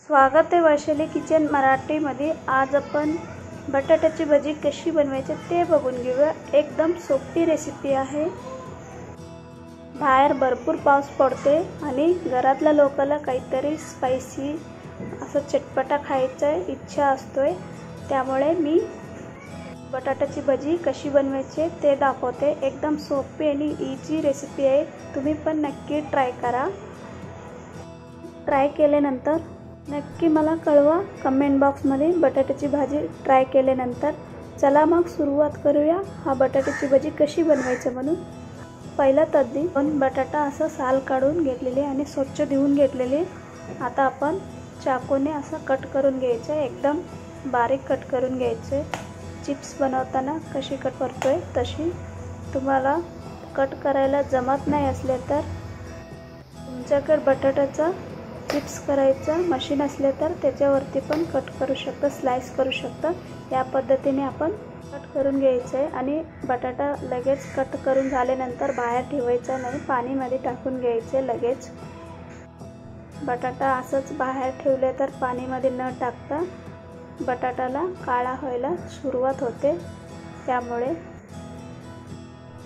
स्वागत आहे वैशाली किचन मराठीमध्ये। आज आपण बटाट्याची भजी कशी बनवायची ते बघून घेऊया। एकदम सोपी रेसिपी आहे। बाहेर भरपूर पाऊस पडते आणि घरातल्या लोकांना काहीतरी स्पायसी असं चटपटा खायचा इच्छा असतोय, त्यामुळे मी बटाट्याची भजी कशी बनवायची ते दाखवते। एकदम सोपी आणि इझी रेसिपी आहे, तुम्ही पण नक्की ट्राय करा। ट्राय केल्यानंतर नक्की मला कळवा कमेंट बॉक्समध्ये बटाट्याची भाजी ट्राय केल्यानंतर। चला मग सुरुवात करूया हा बटाट्याची भजी कशी बनवायची म्हणून। पहिला तद्दी बटाटा असं साल काढून घेतलेले आणि स्वच्छ धुवून घेतलेले। आता आपण चाकूने असं कट करून घ्यायचं, एकदम बारीक कट करून घ्यायचे। चिप्स बनवताना कशी कट करतोय तशी। तुम्हाला कट करायला जमत नाही असले तर तुमच्याकडे बटाट्याचा चिप्स करायचा मशीन असले तर त्याच्यावरती पण कट करू शकता, स्लाइस करू शकता। या पद्धतीने आपण कट करून घ्यायचे आणि बटाटा लगेच कट करून झाल्यानंतर बाहेर ठेवायचा नाही, पाणीमध्ये टाकून घ्यायचे लगेच। बटाटा असंच बाहेर ठेवले तर पाणीमध्ये न टाकता बटाट्याला काळा व्हायला सुरुवात होते, त्यामुळे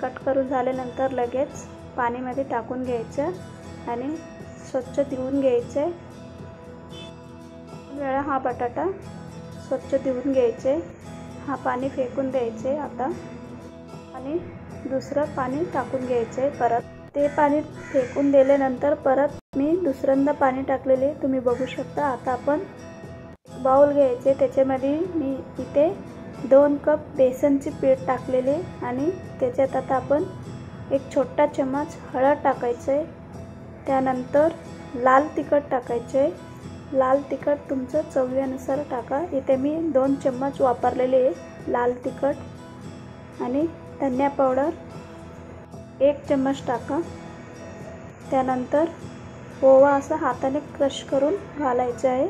कट करून झाल्यानंतर लगेच पाणीमध्ये टाकून घ्यायचं आणि स्वच्छ धुवून घ्यायचे। वेळा हा बटाटा स्वच्छ धुवून घ्यायचे, हा पाणी फेकून द्यायचे आता आणि दुसरं पाणी टाकून घ्यायचे। परत ते पाणी फेकून दिल्यानंतर परत मी दुसऱ्यांदा पाणी टाकलेले तुम्ही बघू शकता। आता आपण बाउल घ्यायचे, त्याच्यामध्ये मी इथे 2 कप बेसनचे पीठ टाकलेले आणि त्याच्यात आता आपण एक छोटा चम्मच हळद टाकायचे। त्यानंतर लाल तिखट टाकायचे। लाल तिखट तुमच्या चवीनुसार टाका, इथे मी 2 चम्मच वापरलेले लाल तिखट आणि धनिया पावडर 1 चम्मच टाका। त्यानंतर ओवा असा हाताने क्रश करून घालायचा आहे।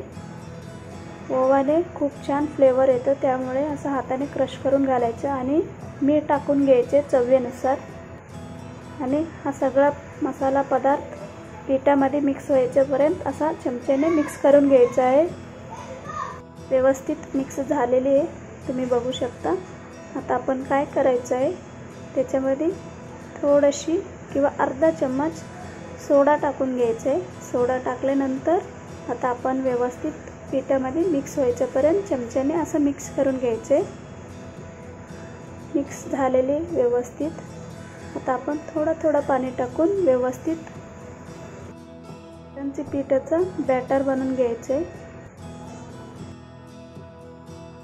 ओवाने खूप छान फ्लेवर येतो, त्यामुळे असं हाताने क्रश करून घालायचं आणि मीठ टाकून घ्यायचे चवीनुसार आणि हा सगळा मसाला पदार्थ पिठामध्ये मिक्स व्हायच्यापर्यंत असा चमच्याने मिक्स करून घ्यायचा आहे। व्यवस्थित मिक्स झालेली आहे, तुम्ही बघू शकता। आता आपण काय करायचं आहे, त्याच्यामध्ये थोडीशी किंवा अर्धा चम्मच सोडा टाकून घ्यायचा आहे। सोडा टाकल्यानंतर आता आपण व्यवस्थित पिठामध्ये मिक्स व्हायच्यापर्यंत चमच्याने असं मिक्स करून घ्यायचे। मिक्स झालेले व्यवस्थित। आता आपण थोडं पाणी टाकून व्यवस्थित पिठाचं बॅटर बनवून घ्यायचे।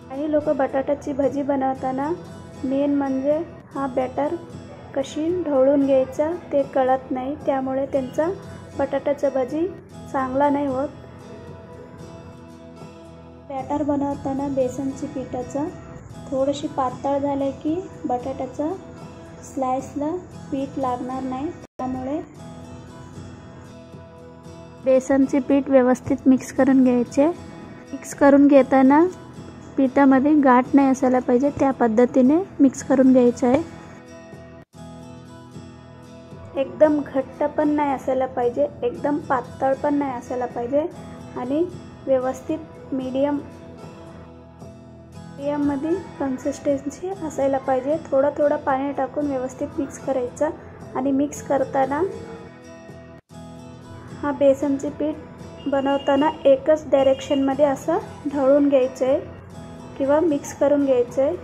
काही लोक बटाट्याची भजी बनवताना मेन म्हणजे हा बॅटर कशी ढवळून घ्यायचा ते कळत नाही, त्यामुळे त्यांचा बटाट्याची भजी चांगला नाही होत। बॅटर बनवताना बेसनची पिठाचं थोडीशी पातळ झाले की बटाट्याचा स्लाइसला पीठ लागणार नाही, त्यामुळे बेसनचे पीठ व्यवस्थित मिक्स करून घ्यायचे। मिक्स करून घेताना पिठामध्ये गाठ नाही असायला पाहिजे, त्या पद्धतीने मिक्स करून घ्यायचं आहे। एकदम घट्ट पण नाही असायला पाहिजे, एकदम पातळ पण नाही असायला पाहिजे आणि व्यवस्थित मीडियम मध्ये कन्सिस्टन्सी असायला पाहिजे। थोडं पाणी टाकून व्यवस्थित मिक्स करायचं आणि मिक्स करताना हा बेसनचे पीठ बनवताना एकच डायरेक्शनमध्ये असं ढवळून घ्यायचं आहे किंवा मिक्स करून घ्यायचं आहे।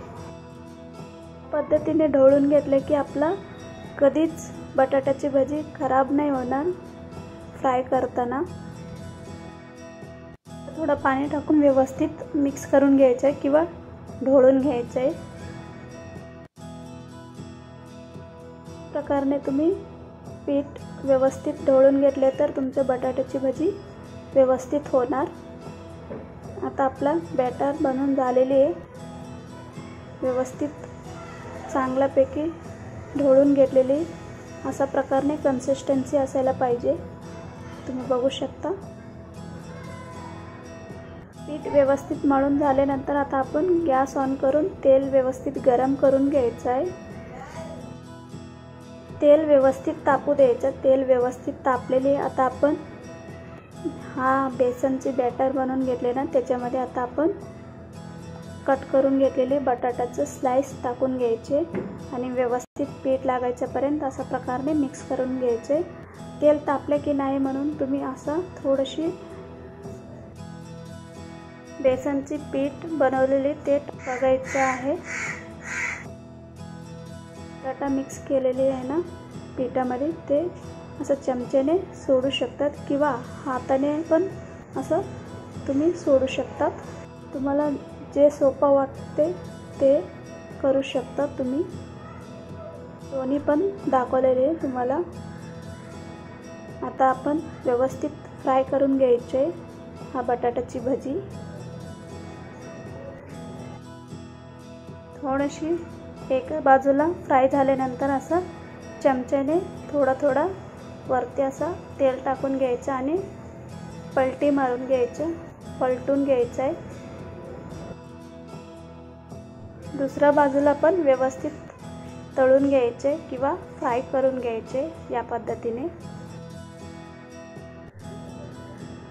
पद्धतीने ढवळून घेतले की आपला कधीच बटाट्याची भजी खराब नाही होणार फ्राय करताना। थोडं पाणी टाकून व्यवस्थित मिक्स करून घ्यायचं आहे किंवा ढवळून घ्यायचं आहे। प्रकारे तुम्ही पीठ व्यवस्थित ढवळून घेतले तर तुमच्या बटाट्याची भजी व्यवस्थित होणार। आता आपला बॅटर बनवून झालेली आहे, व्यवस्थित चांगल्यापैकी ढवळून घेतलेली। अशा प्रकारे कन्सिस्टन्सी असायला पाहिजे, तुम्ही बघू शकता। पीठ व्यवस्थित मळून झाल्यानंतर आता आपण गॅस ऑन करून तेल व्यवस्थित गरम करून घ्यायचं आहे। तेल व्यवस्थित तापू द्यायचं। तेल व्यवस्थित तापलेले आता आपण हा बेसनचे बॅटर बनवून घेतले ना, त्याच्यामध्ये आता आपण कट करून घेतलेले बटाट्याचं स्लाइस टाकून घ्यायचे आणि व्यवस्थित पीठ लागायच्यापर्यंत अशा प्रकारे मिक्स करून घ्यायचे. तेल तापले की नाही म्हणून तुम्ही असं थोडीशी बेसनची पीठ बनवलेली ते बघायचं आहे. बटाटा मिक्स केलेली आहे ना पिठामध्ये, ते असं चमच्याने सोडू शकतात किंवा हाताने पण असं तुम्ही सोडू शकतात. तुम्हाला जे सोपं वाटते ते करू शकता तुम्ही. दोन्ही पण दाखवलेले आहे तुम्हाला. आता आपण व्यवस्थित फ्राय करून घ्यायचे हा बटाट्याची भजी. थोडीशी एका बाजूला फ्राय झाल्यानंतर असं चमच्याने थोडा वरती असं तेल टाकून घ्यायचं आणि पलटी मारून घ्यायचं, पलटून घ्यायचं आहे. दुसऱ्या बाजूला पण व्यवस्थित तळून घ्यायचे किंवा फ्राय करून घ्यायचे. या पद्धतीने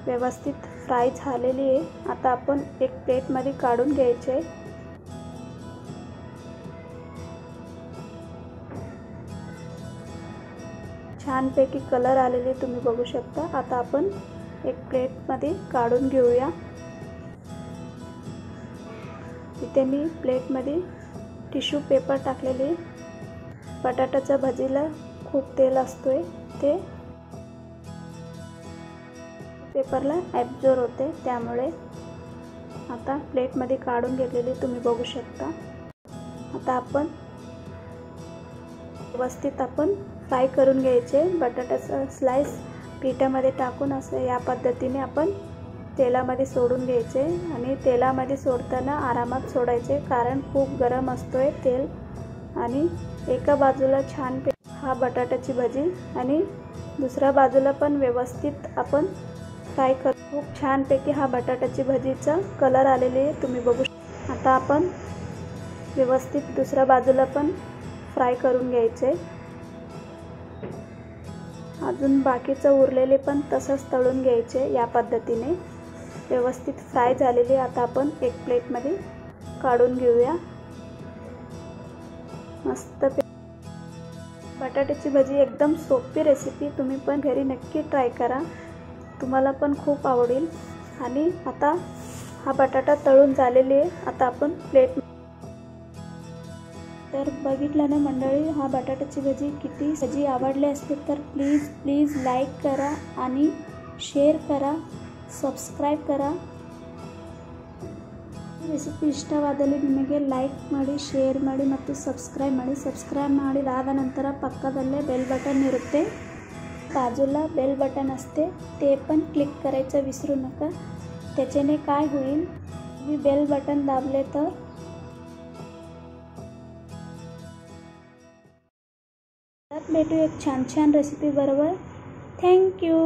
व्यवस्थित फ्राय झालेली आहे. आता आपण एक प्लेटमध्ये काढून घ्यायचे. छानपैकी कलर आलेले तुम्ही बघू शकता. आता आपण एक प्लेटमध्ये काढून घेऊया. इथे मी प्लेटमध्ये टिश्यू पेपर टाकलेले. बटाट्याच्या भजीला खूप तेल असतोय, ते पेपरला ॲब्झॉर्ब होते, त्यामुळे आता प्लेटमध्ये काढून घेतलेले तुम्ही बघू शकता. आता आपण व्यवस्थित फ्राय करून घ्यायचे. बटाट्याचा स्लाइस पिठामध्ये टाकून असं या पद्धतीने आपण तेलामध्ये सोडून घ्यायचे आणि तेलामध्ये सोडताना आरामात सोडायचे, कारण खूप गरम असतोय तेल. आणि एका बाजूला छान हा बटाट्याची भजी आणि दुसऱ्या बाजूला पण व्यवस्थित आपण फ्राय कर. खूप छानपैकी हा बटाट्याची भजीचा कलर आलेली आहे तुम्ही बघू शकता. आता आपण व्यवस्थित दुसऱ्या बाजूला पण फ्राय करून घ्यायचे. अजून बाकीचं उरलेले पण तसंच तळून घ्यायचे. या पद्धतीने व्यवस्थित फ्राय झालेले आता आपण एक प्लेटमध्ये काढून घेऊया. मस्त बटाट्याची भजी एकदम सोपी रेसिपी. तुम्ही पण घरी नक्की ट्राय करा, तुम्हाला पण खूप आवडेल. आणि आता हा बटाटा तळून झालेले आहे. आता आपण प्लेट तर बघितलं ना मंडळी, हा बटाट्याची भजी किती भजी आवडली असतील तर प्लीज लाईक करा आणि शेअर करा, ಸಬ್ಸ್ಕ್ರೈಬ್ करा. ರೆಸಿಪಿ ಇಷ್ಟವಾದಲ್ಲಿ ನಿಮಗೆ ಲೈಕ್ ಮಾಡಿ, ಶೇರ್ ಮಾಡಿ ಮತ್ತು ಸಬ್ಸ್ಕ್ರೈಬ್ ಮಾಡಿ. ಸಬ್ಸ್ಕ್ರೈಬ್ ಮಾಡಿದಾದ ನಂತರ पक्कादಲ್ಲೇ बेल बटन इरुत्ते, बाजूला बेल बटन असते, ते पण क्लिक करायचं विसरू नका. त्याच्याने काय होईल, तुम्ही बेल बटन दाबले तर भेटू एक छान रेसिपी बरोबर. Thank you.